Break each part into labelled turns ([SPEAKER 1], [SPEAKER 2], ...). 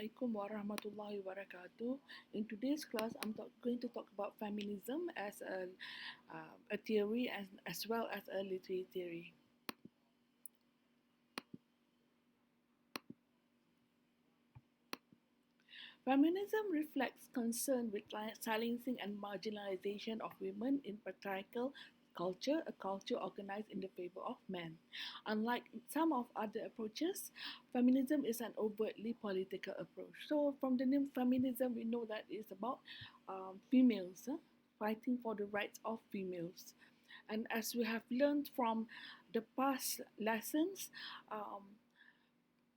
[SPEAKER 1] Assalamualaikum warahmatullahi wabarakatuh. In today's class, going to talk about feminism as a theory as well as a literary theory. Feminism reflects concern with silencing and marginalization of women in patriarchal culture, a culture organized in the favor of men. Unlike some of other approaches, feminism is an overtly political approach. So, from the name feminism, we know that it's about females fighting for the rights of females. And as we have learned from the past lessons, um,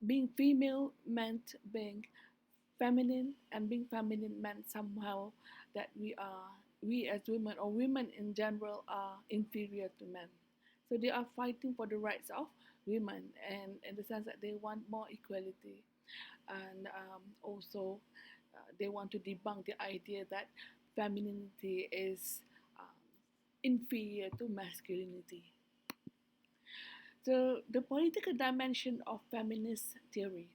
[SPEAKER 1] being female meant being feminine, and being feminine meant somehow that we as women or women in general are inferior to men. So they are fighting for the rights of women, and in the sense that they want more equality, and also they want to debunk the idea that femininity is um, inferior to masculinity. So the political dimension of feminist theory.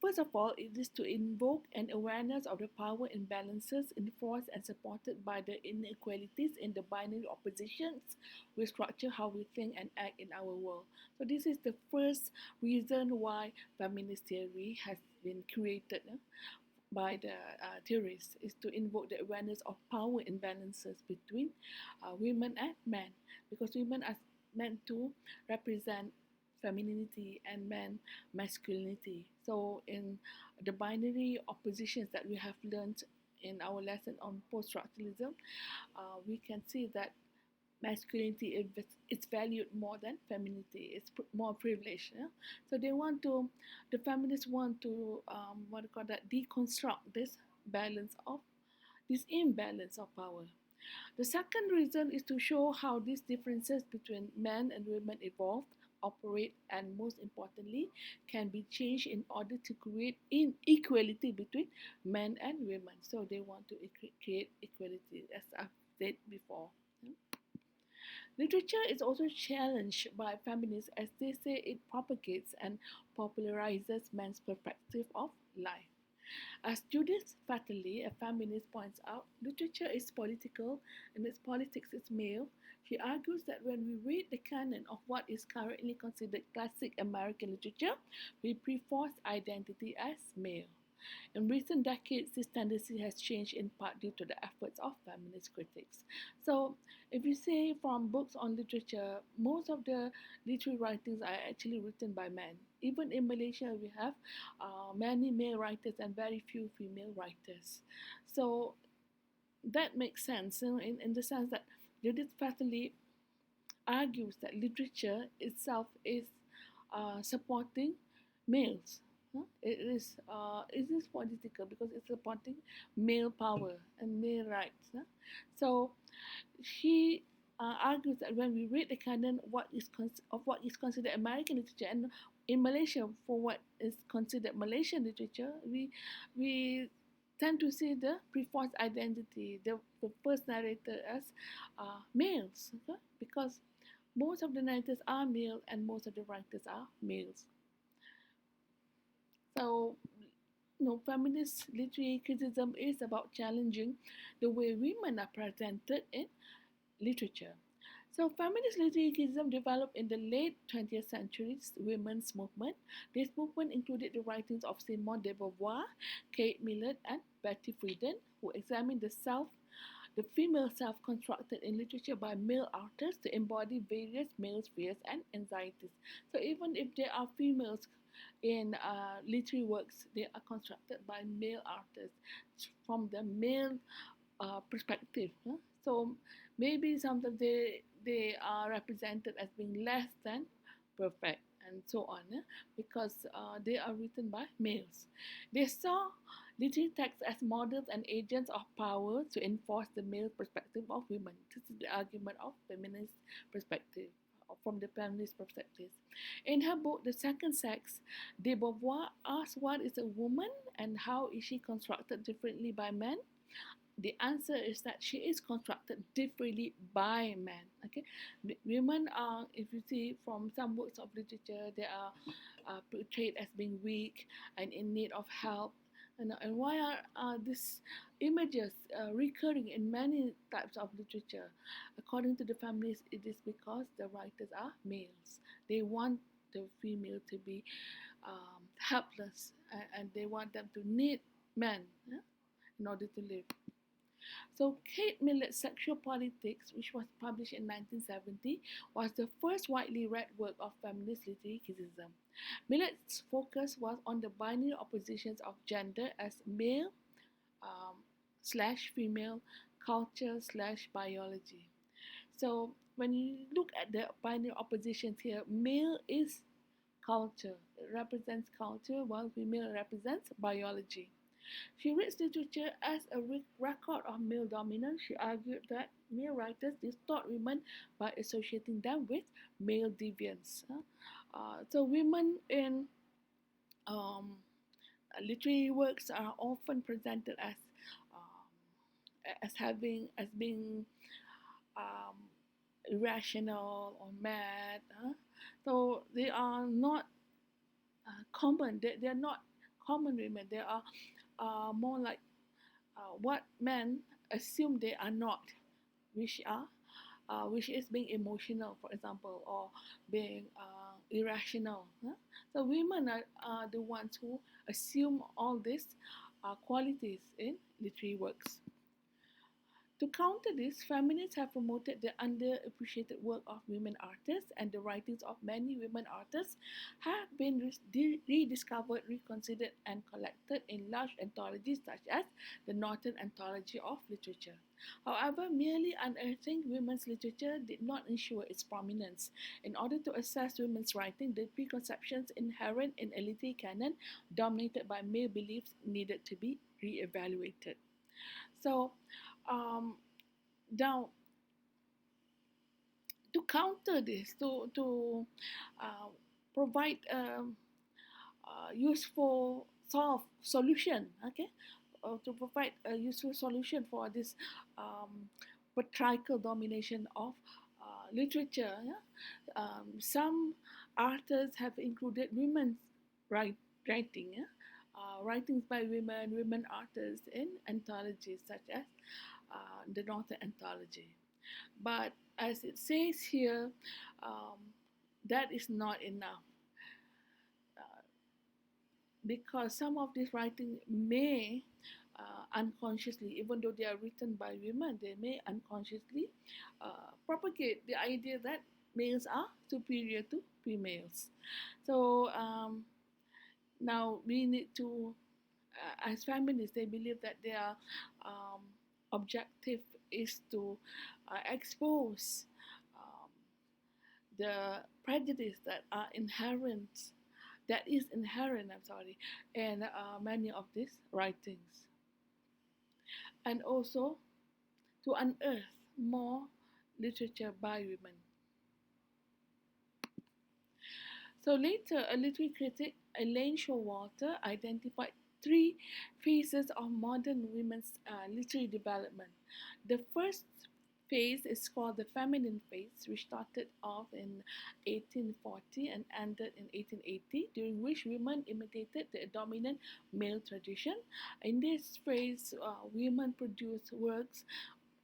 [SPEAKER 1] First of all, it is to invoke an awareness of the power imbalances enforced and supported by the inequalities in the binary oppositions which structure how we think and act in our world. So this is the first reason why feminist theory has been created by the theorists, is to invoke the awareness of power imbalances between women and men, because women are meant to represent femininity and men masculinity. So in the binary oppositions that we have learned in our lesson on post-structuralism, we can see that masculinity is valued more than femininity. It's more privileged. Yeah? So the feminists want to what do you call that, deconstruct this imbalance of power. The second reason is to show how these differences between men and women evolved, operate, and most importantly, can be changed in order to create inequality between men and women. So they want to create equality, as I've said before. Literature is also challenged by feminists as they say it propagates and popularizes men's perspective of life. As Judith Fatterly, a feminist, points out, literature is political and its politics is male. She argues that when we read the canon of what is currently considered classic American literature, we pre-force identity as male. In recent decades, this tendency has changed in part due to the efforts of feminist critics. So, if you say from books on literature, most of the literary writings are actually written by men. Even in Malaysia, we have many male writers and very few female writers. So, that makes sense in the sense that Judith Fatterly argues that literature itself is supporting males. It is political because it's supporting male power and male rights. So she argues that when we read the canon of what is considered American literature, and in Malaysia for what is considered Malaysian literature, we tend to see the pre-forced identity, the first narrator as males, okay? Because most of the narrators are male and most of the writers are males. So, feminist literary criticism is about challenging the way women are presented in literature. So, feminist literary criticism developed in the late 20th century's women's movement. This movement included the writings of Simone de Beauvoir, Kate Millett, and Betty Friedan, who examined the female self constructed in literature by male authors to embody various male fears and anxieties. So, even if there are females in literary works, they are constructed by male authors from the male perspective. So maybe sometimes they are represented as being less than perfect and so on, because they are written by males. They saw literary texts as models and agents of power to enforce the male perspective of women. This is the argument of feminist perspective, from the feminist perspective. In her book, The Second Sex, de Beauvoir asks what is a woman and how is she constructed differently by men. The answer is that she is constructed differently by men. Okay, women are, if you see from some works of literature, there are portrayed as being weak and in need of help. And why are these images recurring in many types of literature? According to the feminists, it is because the writers are males. They want the female to be helpless, and they want them to need men, yeah, in order to live. So Kate Millett's Sexual Politics, which was published in 1970, was the first widely read work of feminist literary criticism. Millett's focus was on the binary oppositions of gender as male um, slash female, culture slash biology. So when you look at the binary oppositions here, male is culture. It represents culture, while female represents biology. She reads literature as a record of male dominance. She argued that male writers distort women by associating them with male deviance. So women in um, literary works are often presented as having as being um, irrational or mad. So they are not common. They are not common women. They are more like what men assume they are not, which is being emotional, for example, or being irrational. So women are the ones who assume all these qualities in literary works. To counter this, feminists have promoted the underappreciated work of women artists, and the writings of many women artists have been rediscovered, reconsidered, and collected in large anthologies such as the Norton Anthology of Literature. However, merely unearthing women's literature did not ensure its prominence. In order to assess women's writing, the preconceptions inherent in a literary canon dominated by male beliefs needed to be re-evaluated. So, um, now to counter this, to uh, provide useful solution, okay, to provide a useful solution for this patriarchal domination of literature. Yeah? Some artists have included women's writing. Yeah? Writings by women artists in anthologies such as the Northern Anthology. But as it says here, um, that is not enough, uh, because some of these writings may unconsciously, even though they are written by women, they may unconsciously propagate the idea that males are superior to females. So now we need to, as feminists, they believe that their um, objective is to expose um, the prejudice that is inherent, I'm sorry, in many of these writings, and also to unearth more literature by women. So later, a literary critic, Elaine Showalter, identified three phases of modern women's literary development. The first phase is called the feminine phase, which started off in 1840 and ended in 1880, during which women imitated the dominant male tradition. In this phase, women produced works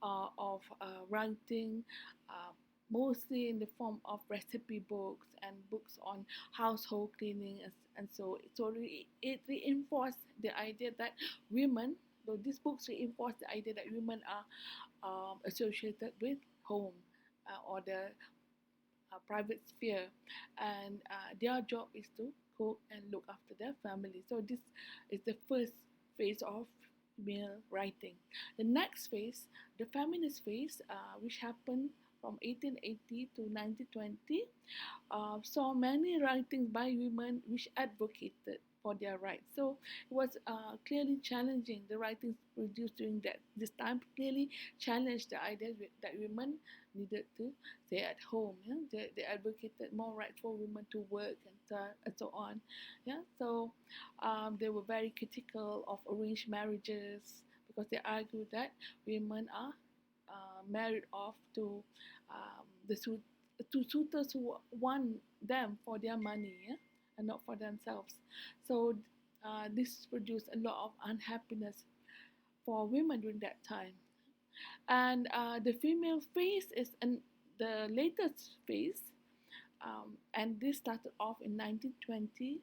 [SPEAKER 1] of writing, uh, mostly in the form of recipe books and books on household cleaning, and so it reinforced the idea that women, though these books reinforce the idea that women are associated with home or the private sphere, and their job is to cook and look after their family. So this is the first phase of female writing. The next phase, the feminist phase, which happened from 1880 to 1920, saw many writings by women which advocated for their rights. So it was clearly challenging. The writings produced during this time clearly challenged the idea that women needed to stay at home. Yeah? They advocated more rights for women to work and so on. Yeah, so they were very critical of arranged marriages because they argued that women are married off to the to suitors who want them for their money, yeah? and not for themselves. So this produced a lot of unhappiness for women during that time. And the female phase is the latest phase, and this started off in 1920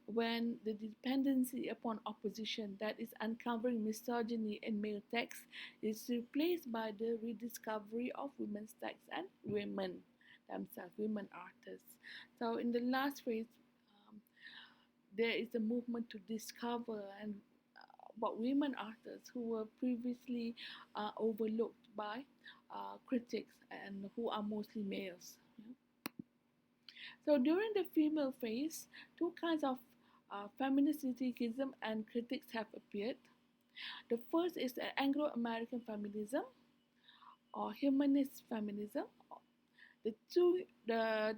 [SPEAKER 1] when the dependency upon opposition, that is uncovering misogyny in male texts, is replaced by the rediscovery of women's texts and women themselves, women artists. So in the last phase, um, there is a movement to discover and about women artists who were previously overlooked by critics and who are mostly males. So during the female phase, two kinds of feminist criticism and critics have appeared. The first is Anglo-American feminism or humanist feminism. The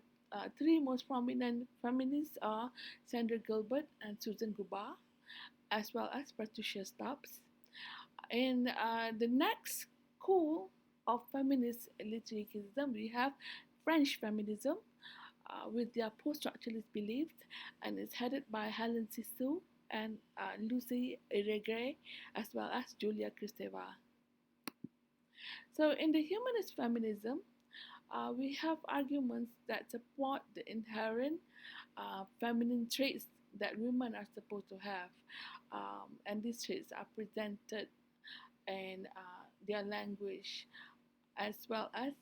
[SPEAKER 1] three most prominent feminists are Sandra Gilbert and Susan Gubar, as well as Patricia Stubbs. In the next school of feminist literary criticism, we have French feminism with their post-structuralist beliefs, and it's headed by Helen Sissou and Lucy Irigaray, as well as Julia Kristeva. So in the humanist feminism, we have arguments that support the inherent feminine traits that women are supposed to have, and these traits are presented in their language as well as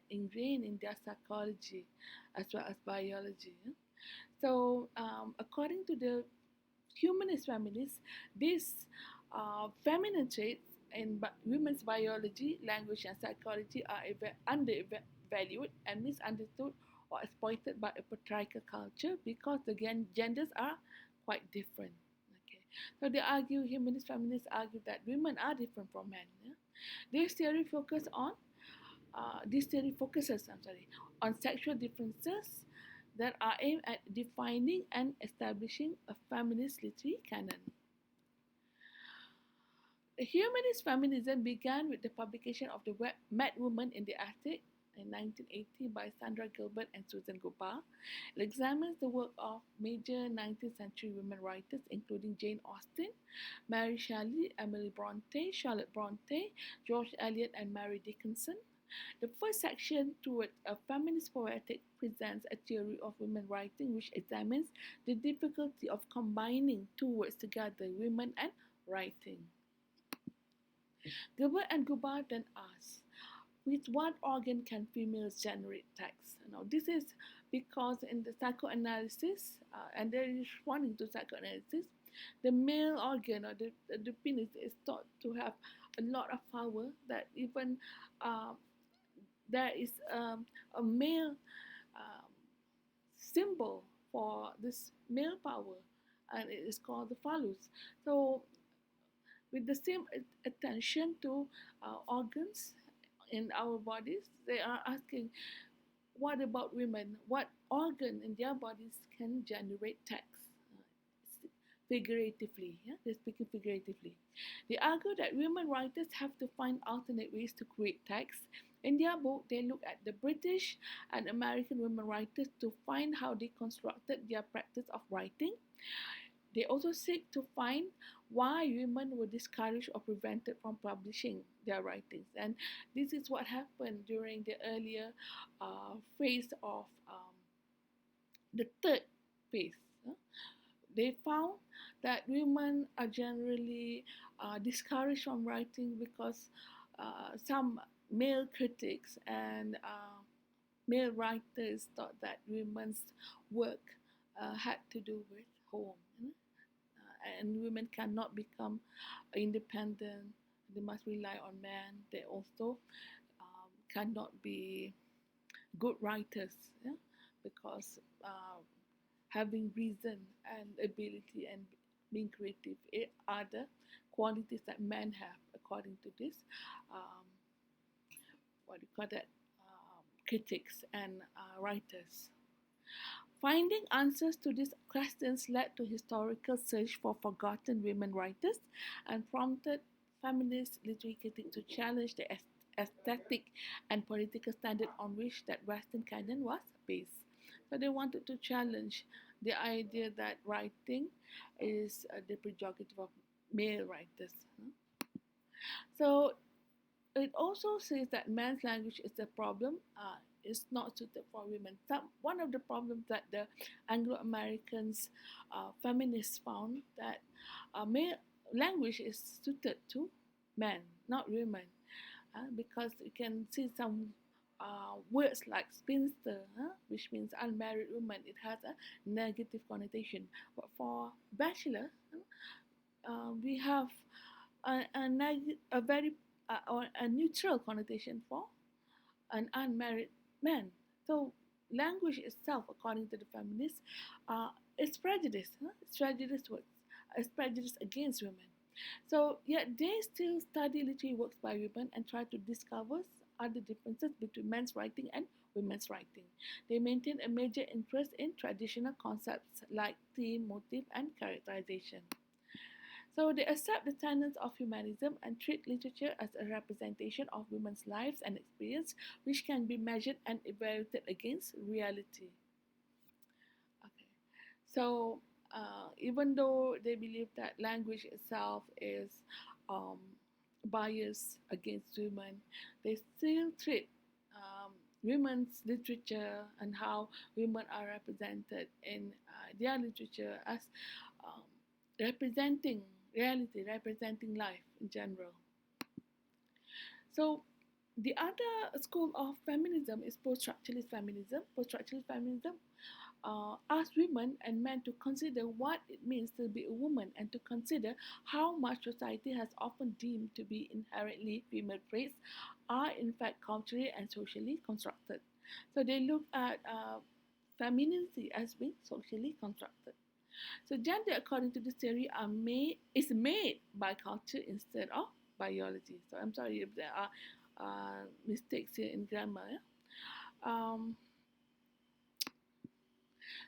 [SPEAKER 1] ingrained in their psychology as well as biology. So, according to the humanist feminists, these feminine traits in women's biology, language, and psychology are undervalued and misunderstood or exploited by a patriarchal culture because the genders are quite different. Okay, so humanist feminists argue that women are different from men. Yeah? This theory focuses on sexual differences that are aimed at defining and establishing a feminist literary canon. The humanist feminism began with the publication of the Mad Woman in the Attic in 1980 by Sandra Gilbert and Susan Gubar. It examines the work of major 19th century women writers including Jane Austen, Mary Shelley, Emily Bronte, Charlotte Bronte, George Eliot, and Mary Dickinson. The first section, Towards a Feminist Poetic, presents a theory of women writing which examines the difficulty of combining two words together, women and writing. Gilbert and Gubar then ask, with what organ can females generate text? Now, this is because in the psychoanalysis, and they're responding to psychoanalysis, the male organ or the penis is thought to have a lot of power that even there is a male um, symbol for this male power, and it is called the phallus. So, with the same attention to organs in our bodies, they are asking, what about women? What organ in their bodies can generate text? Figuratively, yeah, they're speaking figuratively. They argue that women writers have to find alternate ways to create text. In their book, they look at the British and American women writers to find how they constructed their practice of writing. They also seek to find why women were discouraged or prevented from publishing their writings. And this is what happened during the earlier phase of the third phase. They found that women are generally discouraged from writing because some male critics and male writers thought that women's work had to do with home. And women cannot become independent. They must rely on men. They also cannot be good writers, yeah? Because having reason and ability and being creative are the qualities that men have, according to this, what do you call that, critics and writers. Finding answers to these questions led to historical search for forgotten women writers and prompted feminist literary critics to challenge the aesthetic and political standard on which that Western canon was based. So they wanted to challenge the idea that writing is the prerogative of male writers. So it also says that man's language is a problem. Is not suited for women. One of the problems that the Anglo-Americans feminists found that male language is suited to men, not women, because you can see some words like spinster, which means unmarried woman. It has a negative connotation. But for bachelor, we have a very or a neutral connotation for an unmarried man. So language itself, according to the feminists, is prejudice. It's prejudice towards, it's prejudice against women. So yet they still study literary works by women and try to discover other differences between men's writing and women's writing. They maintain a major interest in traditional concepts like theme, motive, and characterization. So they accept the tenets of humanism and treat literature as a representation of women's lives and experience, which can be measured and evaluated against reality. Okay. So even though they believe that language itself is um, biased against women, they still treat women's literature and how women are represented in their literature as um, representing reality, representing life in general. So the other school of feminism is post-structuralist feminism. Post-structuralist feminism asks women and men to consider what it means to be a woman and to consider how much society has often deemed to be inherently female traits are in fact culturally and socially constructed. So they look at femininity as being socially constructed. So gender, according to this theory, is made by culture instead of biology. So I'm sorry if there are mistakes here in grammar. Yeah? Um,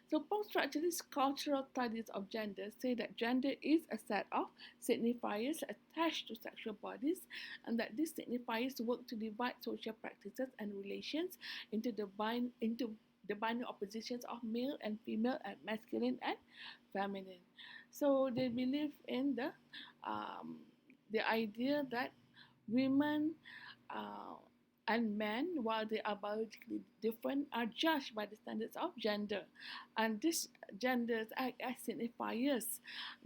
[SPEAKER 1] So post-structuralist cultural studies of gender say that gender is a set of signifiers attached to sexual bodies, and that these signifiers work to divide social practices and relations into the binary oppositions of male and female and masculine and feminine. So they believe in the idea that women uh, and men, while they are biologically different, are judged by the standards of gender. And these genders act as signifiers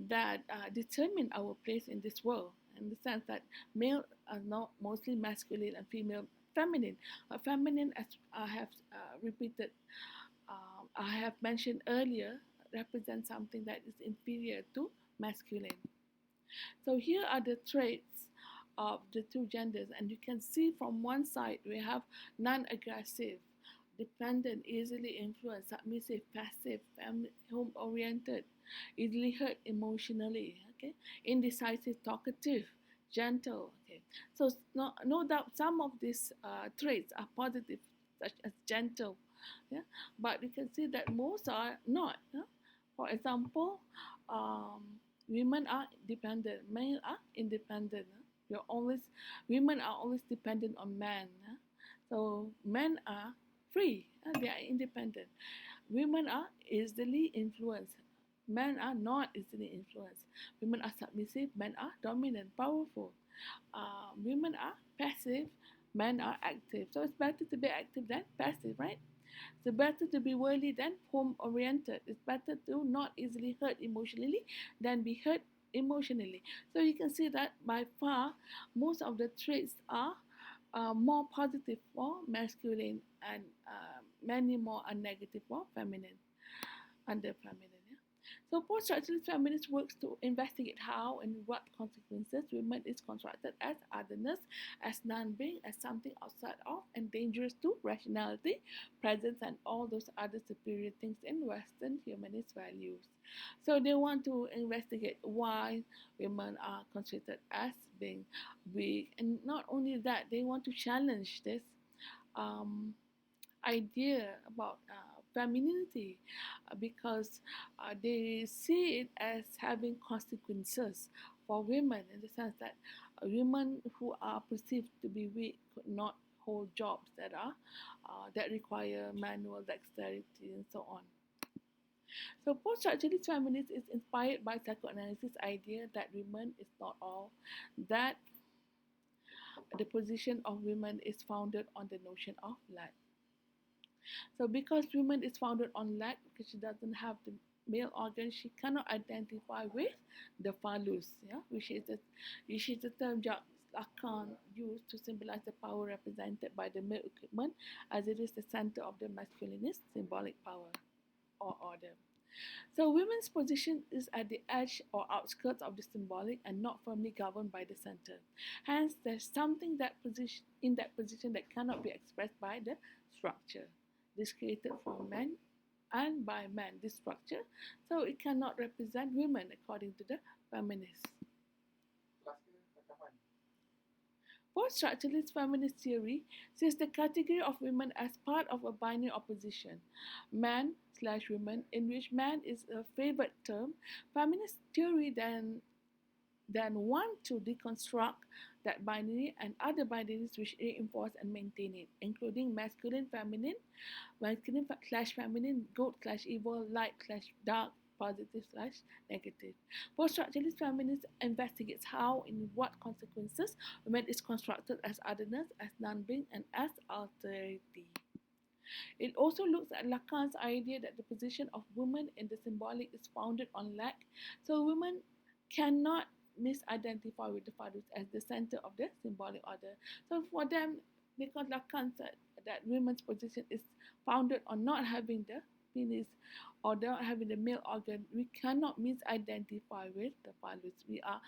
[SPEAKER 1] that determine our place in this world, in the sense that male are not mostly masculine and female feminine. Feminine, as I have repeated, I have mentioned earlier, represents something that is inferior to masculine. So here are the traits of the two genders, and you can see from one side we have non-aggressive, dependent, easily influenced, submissive, passive, home-oriented, easily hurt emotionally, okay, indecisive, talkative, gentle, okay. So no doubt some of these traits are positive, such as gentle, yeah, but you can see that most are not. Yeah? For example, women are dependent, men are independent. You're always Women are always dependent on men. So men are free, they are independent. Women are easily influenced. Men are not easily influenced. Women are submissive. Men are dominant, powerful. Women are passive. Men are active. So it's better to be active than passive, right? It's better to be worldly than home oriented. It's better to not easily hurt emotionally than be hurt emotionally. So you can see that by far most of the traits are more positive for masculine and many more are negative for feminine, under feminine. Yeah? So post-structuralist feminist works to investigate how and what consequences women is constructed as otherness, as non-being, as something outside of and dangerous to rationality, presence, and all those other superior things in Western humanist values. So they want to investigate why women are considered as being weak, and not only that, they want to challenge this um, idea about femininity because they see it as having consequences for women, in the sense that women who are perceived to be weak could not hold jobs that require manual dexterity and so on. So post-structuralist feminist is inspired by psychoanalysis idea that women is not all, that the position of women is founded on the notion of lack. So because women is founded on lack, because she doesn't have the male organ, she cannot identify with the phallus, yeah, which is the term Jacques Lacan used to symbolize the power represented by the male equipment, as it is the center of the masculinist symbolic power or order. So women's position is at the edge or outskirts of the symbolic and not firmly governed by the center. Hence, there's something that position in that position that cannot be expressed by the structure. This created for men and by men, this structure, so it cannot represent women according to the feminists. Post-structuralist feminist theory sees the category of women as part of a binary opposition, man/women, in which man is a favored term. Feminist theory then want to deconstruct that binary and other binaries which reinforce and maintain it, including masculine/feminine, good/evil, light/dark, positive/negative. Post-structuralist feminist investigates how, in what consequences, women is constructed as otherness, as non-being, and as alterity. It also looks at Lacan's idea that the position of women in the symbolic is founded on lack, so women cannot misidentify with the phallus as the center of the symbolic order. So for them, because Lacan said that women's position is founded on not having the penis or not having the male organ, we cannot misidentify with the phallus. We are,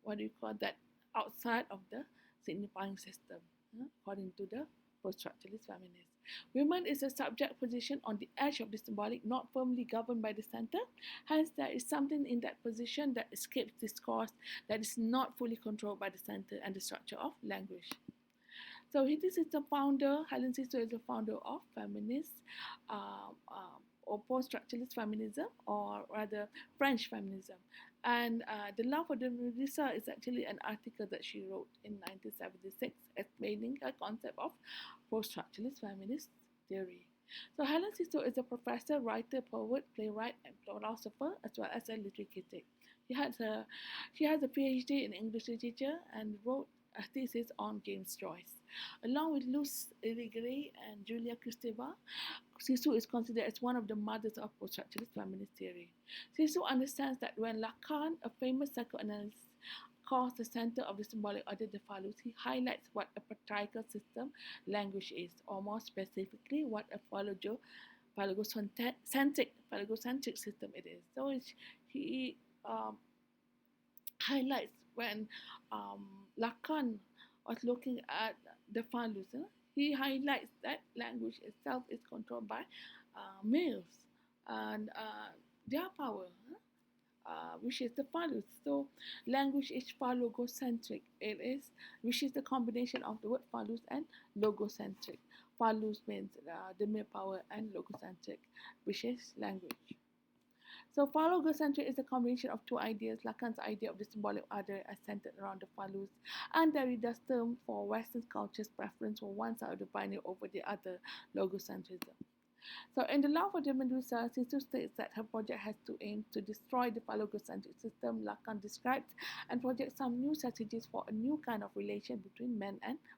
[SPEAKER 1] what do you call that, outside of the signifying system, according to the post-structuralist feminists. Women is a subject position on the edge of the symbolic, not firmly governed by the center. Hence, there is something in that position that escapes discourse, that is not fully controlled by the center and the structure of language. So this is the founder, Helen Sisto is the founder of feminist or post-structuralist feminism, or rather French feminism. And The Love for the Medusa is actually an article that she wrote in 1976 explaining her concept of post-structuralist feminist theory. So Helen Sisto is a professor, writer, poet, playwright, and philosopher, as well as a literary critic. She has a PhD in English literature and wrote a thesis on James Joyce. Along with Luz Irigaray and Julia Kristeva, Sisu is considered as one of the mothers of post-structuralist feminist theory. Sisu understands that when Lacan, a famous psychoanalyst, calls the center of the symbolic order the phallus, he highlights what a patriarchal system language is, or more specifically, what a phagocentric system it is. So he highlights when Lacan was looking at the phallus, he highlights that language itself is controlled by males and their power, which is the phallus. So language is phallogocentric. It is, which is the combination of the word phallus and logocentric. Phallus means the male power, and logocentric, which is language. So phallogocentric is a combination of two ideas, Lacan's idea of the symbolic order as centered around the phallus, and Derrida's term for Western culture's preference for one side of the binary over the other, logocentrism. So in The Love for the Medusa, Sisu states that her project has to aim to destroy the phallogocentric system Lacan described and project some new strategies for a new kind of relation between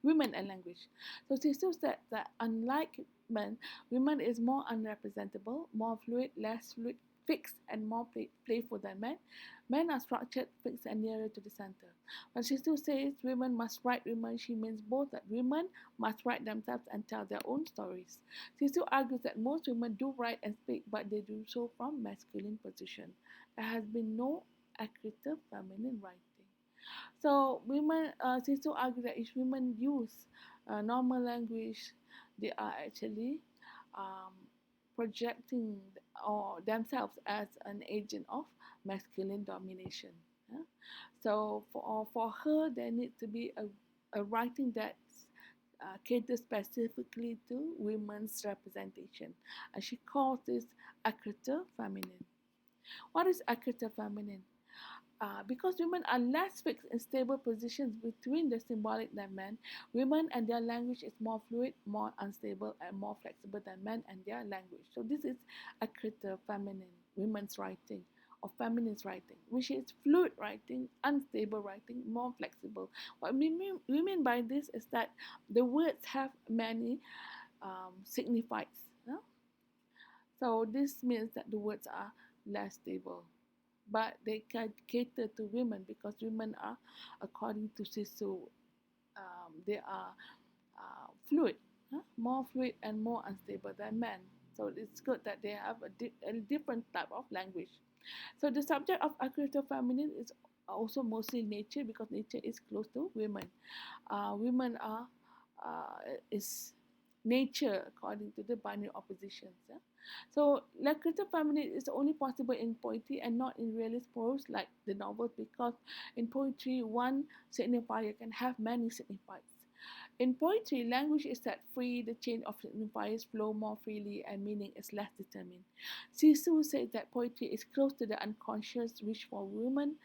[SPEAKER 1] women and language. So Sisu said that unlike men, women is more unrepresentable, more fluid, less fluid, fixed, and more playful than men. Men are structured, fixed, and nearer to the center. When she still says women must write women, she means both that women must write themselves and tell their own stories. She still argues that most women do write and speak, but they do so from masculine position. There has been no accurate feminine writing. So women, she still argues that if women use normal language, they are actually um, projecting or themselves as an agent of masculine domination. Yeah? So for her, there needs to be a writing that caters specifically to women's representation, and she calls this accurate feminine. What is accurate feminine? Because women are less fixed in stable positions between the symbolic than men, women and their language is more fluid, more unstable, and more flexible than men and their language. So this is a critter feminine women's writing or feminist writing, which is fluid writing, unstable writing, more flexible. What we mean by this is that the words have many signifies. No? So this means that the words are less stable, but they can cater to women because women are, according to Sisu, they are fluid, more fluid and more unstable than men. So it's good that they have a different type of language. So the subject of agricultural feminine is also mostly nature because nature is close to women. Women are is nature according to the binary oppositions. Yeah? So lucrative feminine is only possible in poetry and not in realist prose like the novels because in poetry one signifier can have many signifiers. In poetry, language is set free, the chain of signifiers flow more freely, and meaning is less determined. Sisu says that poetry is close to the unconscious, which for women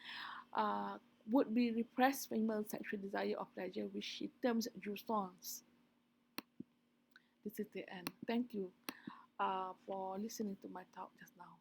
[SPEAKER 1] uh, would be repressed female sexual desire or pleasure, which she terms jouissance. This is the end. Thank you for listening to my talk just now.